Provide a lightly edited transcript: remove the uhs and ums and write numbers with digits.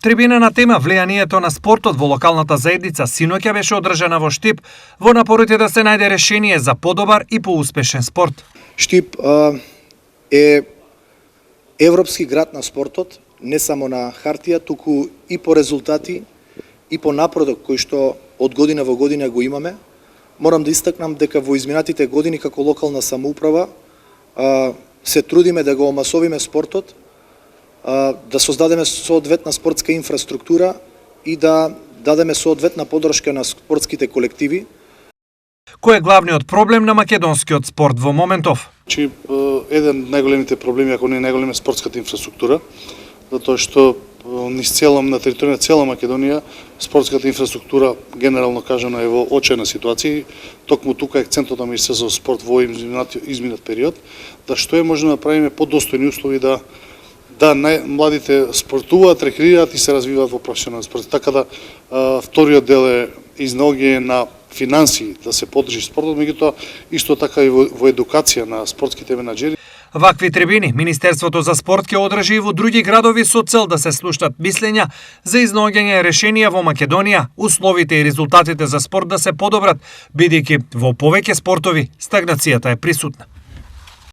Трибина на тема влијанието на спортот во локалната заедница синоќа беше одржана во Штип во напорите да се најде решение за подобар и поуспешен спорт. Штип е европски град на спортот, не само на хартија, туку и по резултати и по напредок кој што од година во година го имаме. Морам да истакнам дека во изминатите години како локална самоуправа се трудиме да го омасовиме спортот, да создадеме соодветна спортска инфраструктура и да дадеме соодветна подршка на спортските колективи. Кој е главниот проблем на македонскиот спорт во моментов? Еден од најголемите проблеми, ако не најголем, е спортската инфраструктура, затоа што на територија на цела Македонија спортската инфраструктура генерално кажано е во очајна ситуација. Токму тука е акцентот на Министерството за спорт во изминат период, да што е може да направиме подостојни услови да младите спортуваат, рекреираат и се развиваат во професионален спорт. Така да вториот дел е изнаоѓање на финансии да се поддржи спортот, меѓутоа исто така и во едукација на спортските менаџери. Вакви трибини Министерството за спорт ќе одржи и во други градови со цел да се слушнат мислења за изнаоѓање решенија во Македонија, условите и резултатите за спорт да се подобрат, бидејќи во повеќе спортови стагнацијата е присутна.